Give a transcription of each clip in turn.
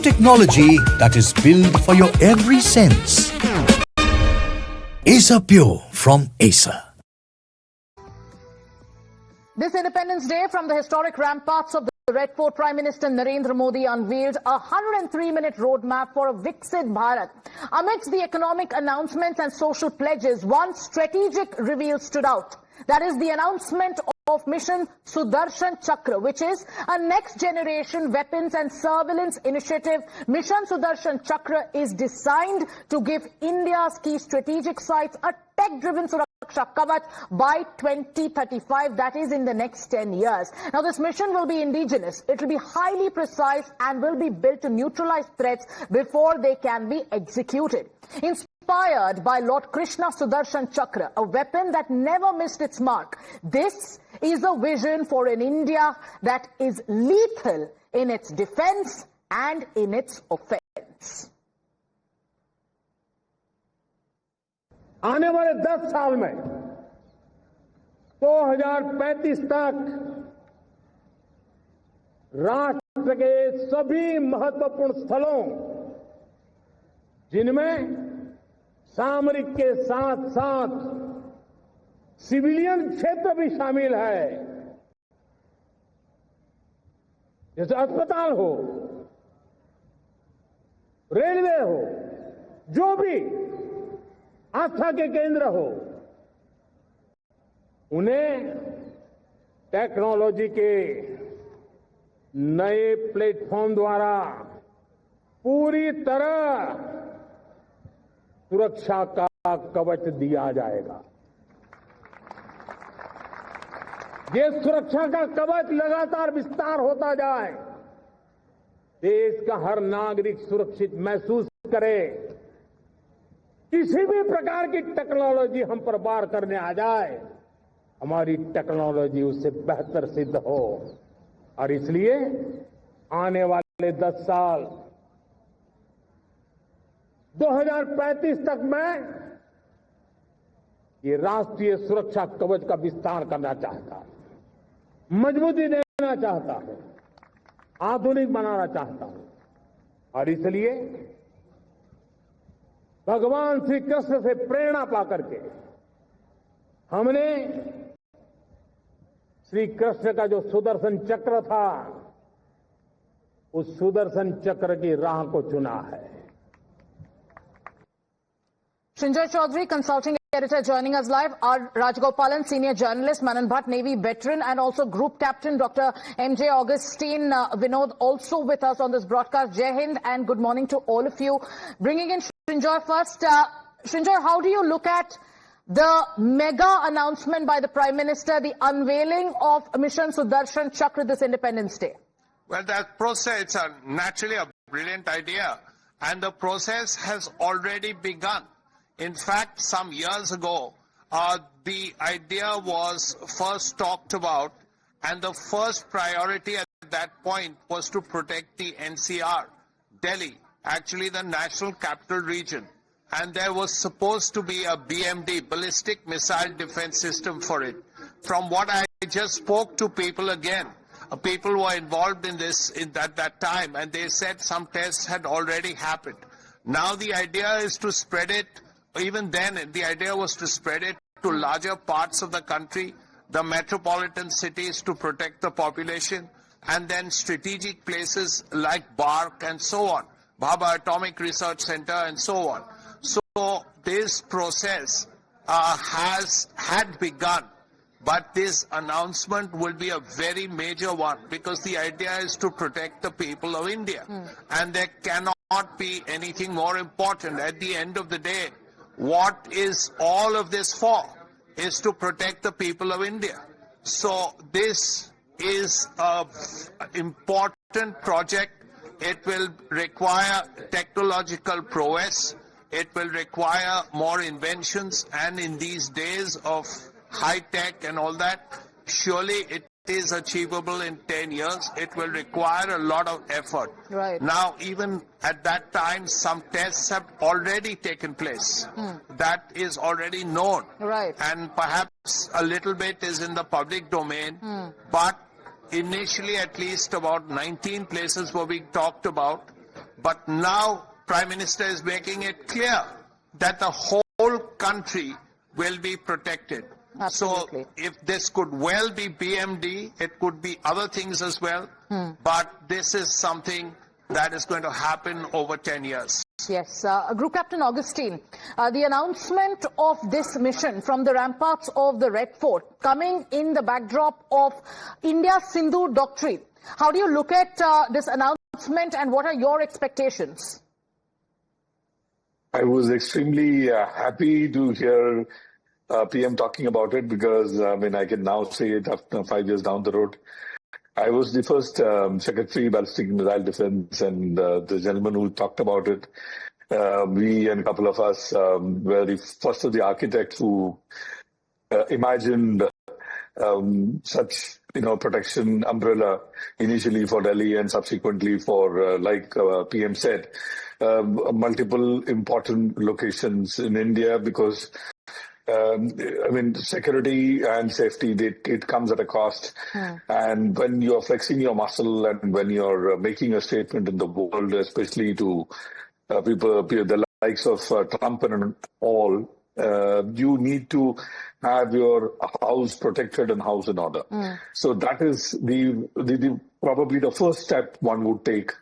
technology that is built for your every sense. Acer Pure from Acer. This Independence Day, from the historic ramparts of the Red Fort, Prime Minister Narendra Modi unveiled a 103-minute roadmap for a Viksit Bharat. Amidst the economic announcements and social pledges, one strategic reveal stood out. That is the announcement of Mission Sudarshan Chakra, which is a next-generation weapons and surveillance initiative. Mission Sudarshan Chakra is designed to give India's key strategic sites a tech-driven Sudarshan Kavach by 2035, that is in the next 10 years. Now, this mission will be indigenous. It will be highly precise and will be built to neutralize threats before they can be executed. Inspired by Lord Krishna Sudarshan Chakra, a weapon that never missed its mark, this is a vision for an India that is lethal in its defense and in its offense. आने वाले 10 साल में 2035 तक राष्ट्र के सभी महत्वपूर्ण स्थलों, जिनमें सामरिक के साथ साथ सिविलियन क्षेत्र भी शामिल है, जैसे अस्पताल हो, रेलवे हो, जो भी आस्था के केंद्र हो, उन्हें टेक्नोलॉजी के नए प्लेटफॉर्म द्वारा पूरी तरह सुरक्षा का कवच दिया जाएगा। ये सुरक्षा का कवच लगातार विस्तार होता जाए, देश का हर नागरिक सुरक्षित महसूस करे, किसी भी प्रकार की टेक्नोलॉजी हम पर वार करने आ जाए, हमारी टेक्नोलॉजी उससे बेहतर सिद्ध हो। और इसलिए आने वाले 10 साल 2035 तक मैं ये राष्ट्रीय सुरक्षा कवच का विस्तार करना चाहता हूं, मजबूती देना चाहता हूं, आधुनिक बनाना चाहता हूं। और इसलिए भगवान श्री कृष्ण से प्रेरणा पाकर के हमने श्री कृष्ण का जो सुदर्शन चक्र था, उस सुदर्शन चक्र की राह को चुना है। Srinjoy Chaudhary, consulting editor, joining us live. Our Rajagopalan, senior journalist, Mannan Bhatt, Navy veteran, and also group captain, Dr. M.J. Augustine Vinod, also with us on this broadcast. Jai Hind and good morning to all of you. Bringing in Srinjoy first. Srinjoy, how do you look at the mega announcement by the Prime Minister, the unveiling of Mission Sudarshan Chakra this Independence Day? Well, that process, it's naturally a brilliant idea, and the process has already begun. In fact, some years ago, the idea was first talked about, and the first priority at that point was to protect the NCR, Delhi, actually the National Capital Region. And there was supposed to be a BMD, Ballistic Missile Defense System, for it. From what I just spoke to people again, people who were involved in this at that time, and they said some tests had already happened. Now the idea is to spread it. Even then, the idea was to spread it to larger parts of the country, the metropolitan cities to protect the population, and then strategic places like Bark and so on, Bhabha Atomic Research Center and so on. So this process had begun, but this announcement will be a very major one, because the idea is to protect the people of India. And there cannot be anything more important. At the end of the day, what is all of this for? Is to protect the people of India. So this is an important project. It will require technological prowess. It will require more inventions. And in these days of high tech and all that, surely it is achievable in 10 years. It will require a lot of effort. Right. Now, even at that time, some tests have already taken place. That is already known. Right. And perhaps a little bit is in the public domain. But initially, at least about 19 places were being talked about. But now Prime Minister is making it clear that the whole country will be protected. Absolutely. So if this could well be BMD, it could be other things as well. But this is something that is going to happen over 10 years. Yes. Group Captain Augustine, the announcement of this mission from the ramparts of the Red Fort coming in the backdrop of India's Sindhu doctrine. How do you look at this announcement and what are your expectations? I was extremely happy to hear PM talking about it because, I can now say it after 5 years down the road. I was the first Secretary Ballistic Missile Defense, and the gentleman who talked about it, we and a couple of us were the first of the architects who imagined such, protection umbrella initially for Delhi and subsequently for, like PM said, multiple important locations in India because security and safety, it comes at a cost. And when you're flexing your muscle and when you're making a statement in the world, especially to people, the likes of Trump and all, you need to have your house protected and house in order. So that is the probably the first step one would take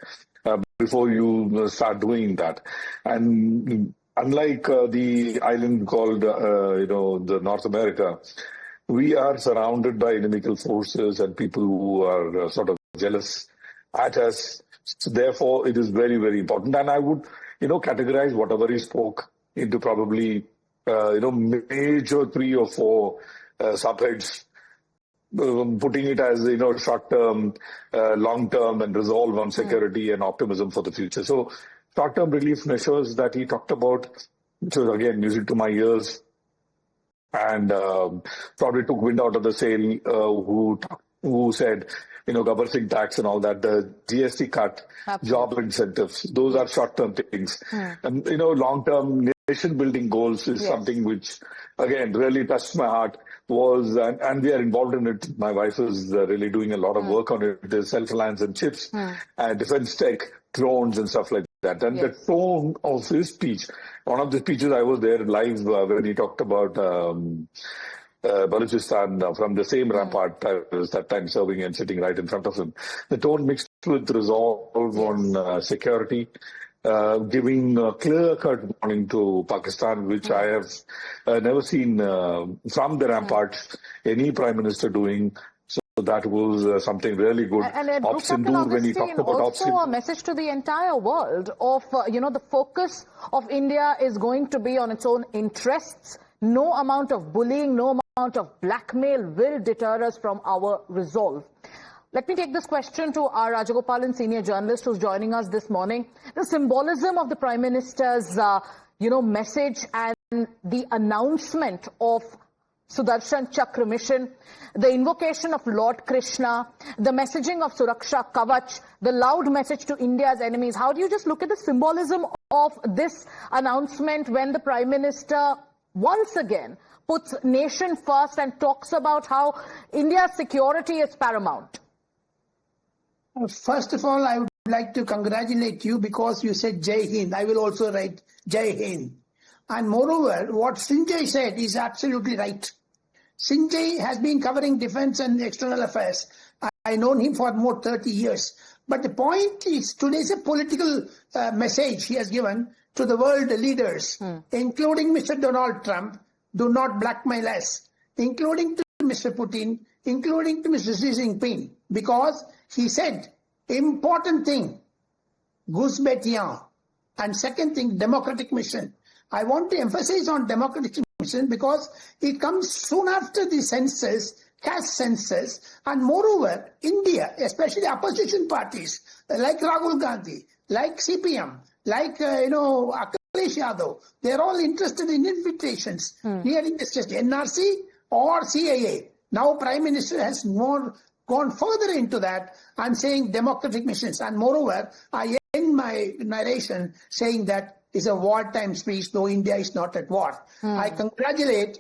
before you start doing that. And unlike the island called, the North America, we are surrounded by inimical forces and people who are sort of jealous at us. So therefore, it is very, very important. And I would, categorize whatever he spoke into probably, major 3 or 4 subheads, putting it as, short-term, long-term and resolve on security and optimism for the future. So short-term relief measures that he talked about, which was again music to my ears, and probably took wind out of the sail. Who said, Gabbar Singh tax and all that, the GST cut, job incentives, those are short-term things. And long-term nation-building goals is something which again really touched my heart. And we are involved in it. My wife is really doing a lot of work on it. There's self-reliance and chips, and defense tech, drones and stuff like that. And the tone of his speech, one of the speeches I was there live when he talked about Balochistan from the same rampart I was that time serving and sitting right in front of him. The tone mixed with resolve on security, giving a clear-cut warning to Pakistan, which I have never seen from the rampart any Prime Minister doing. So that was something really good. And Group Captain Augustine, also a message to the entire world of, the focus of India is going to be on its own interests. No amount of bullying, no amount of blackmail will deter us from our resolve. Let me take this question to our Rajagopalan, senior journalist, who's joining us this morning. The symbolism of the Prime Minister's, message and the announcement of Sudarshan Chakra mission, the invocation of Lord Krishna, the messaging of Suraksha Kavach, the loud message to India's enemies. How do you just look at the symbolism of this announcement when the Prime Minister once again puts nation first and talks about how India's security is paramount? First of all, I would like to congratulate you because you said Jai Hind. I will also write Jai Hind. And moreover, what Sanjay said is absolutely right. Sanjay has been covering defense and external affairs. I've known him for more 30 years. But the point is, today's a political message he has given to the world leaders, including Mr. Donald Trump, do not blackmail us, including to Mr. Putin, including to Mr. Xi Jinping, because he said, important thing, Guzbetian, and second thing, democratic mission. I want to emphasize on democratic mission because it comes soon after the census, caste census, and moreover, India, especially opposition parties like Rahul Gandhi, like CPM, like, Akhilesh Yadav, they're all interested in invitations nearing the stage, NRC or CAA. Now Prime Minister has gone further into that and saying democratic missions. And moreover, I end my narration saying that it's a wartime speech, though India is not at war. I congratulate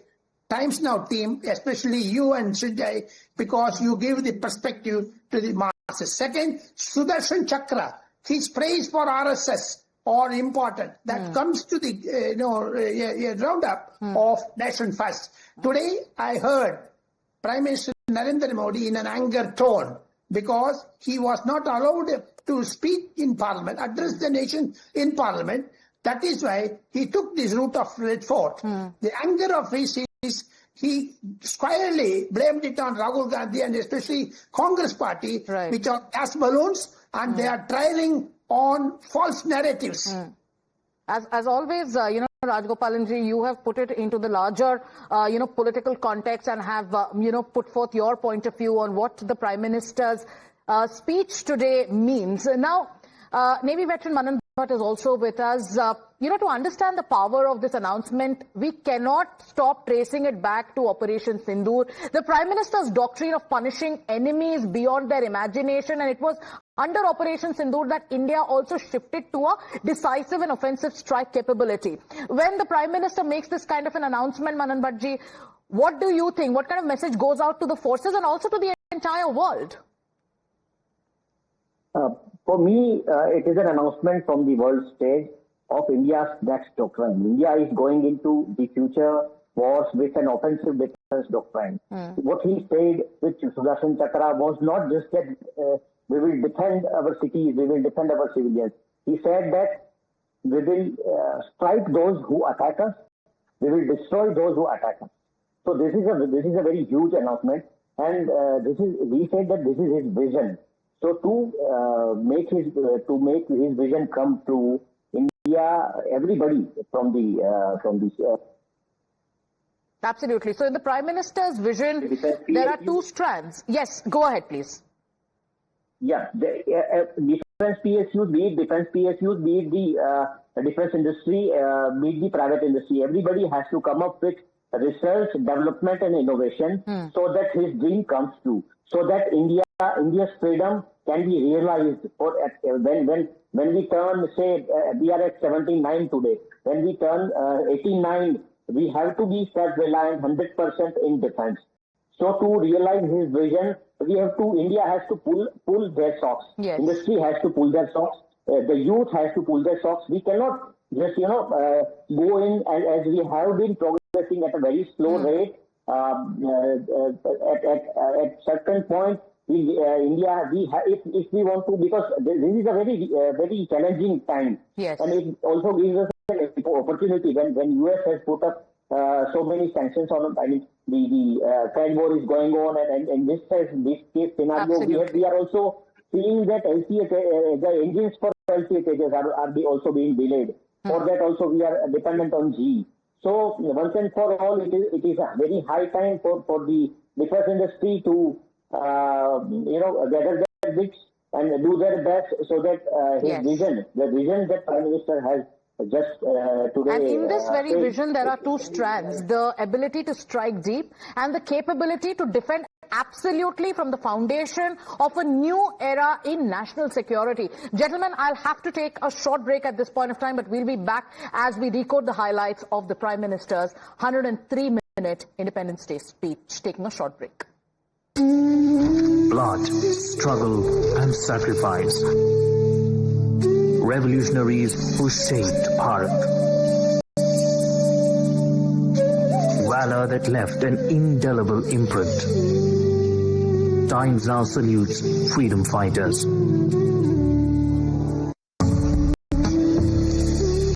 Times Now team, especially you and Sanjay, because you give the perspective to the masses. Second, Sudarshan Chakra. his praise for RSS are important. That comes to the a roundup of Nation First. Today, I heard Prime Minister Narendra Modi in an anger tone because he was not allowed to speak in Parliament, address the nation in Parliament. That is why he took this route of Red Fort. The anger of his is he squarely blamed it on Rahul Gandhi and especially Congress Party, which are gas balloons, and they are trailing on false narratives. As always, Rajagopalan, you have put it into the larger, political context and have, put forth your point of view on what the Prime Minister's speech today means. Now, Navy Veteran Mannan Bhatt is also with us. To understand the power of this announcement, we cannot stop tracing it back to Operation Sindoor. The Prime Minister's doctrine of punishing enemies beyond their imagination, and it was under Operation Sindoor that India also shifted to a decisive and offensive strike capability. When the Prime Minister makes this kind of an announcement, Mannan Bhattji, what do you think? What kind of message goes out to the forces and also to the entire world? For me, it is an announcement from the world stage of India's next doctrine. India is going into the future wars with an offensive defense doctrine. What he said with Sudarshan Chakra was not just that we will defend our cities, we will defend our civilians. He said that we will strike those who attack us, we will destroy those who attack us. So this is a very huge announcement, and he said that this is his vision. So to make his vision come true, India, everybody from the absolutely. So in the Prime Minister's vision, there are two strands. Yes, go ahead, please. Yeah, defense PSUs, be it defense PSUs, be it the defense industry, be it the private industry. Everybody has to come up with research, development, and innovation so that his dream comes true. So that India's freedom can be realized. When we turn, say, we are at 79 today. When we turn 89, we have to be self-reliant 100% in defense. So to realize his vision, India has to pull their socks. Yes. Industry has to pull their socks. The youth has to pull their socks. We cannot just, go in as we have been progressing at a very slow rate. At certain point, India, if we want to, because this is a very challenging time. Yes. And it also gives us an opportunity when US has put up so many sanctions on, I mean, the trade war is going on, and in this case scenario, we are also seeing that the engines for LCA Tejas are also being delayed. For that also we are dependent on GE. So once and for all, it is a very high time for the defense industry to gather their wits and do their best so that the vision that Prime Minister has just today. And in this very vision, there are two strands: the ability to strike deep and the capability to defend absolutely from the foundation of a new era in national security. Gentlemen, I'll have to take a short break at this point of time, but we'll be back as we decode the highlights of the Prime Minister's 103-minute Independence Day speech. Taking a short break. Blood, struggle, and sacrifice. Revolutionaries who shaped Bharat. Valor that left an indelible imprint. Time now salutes freedom fighters.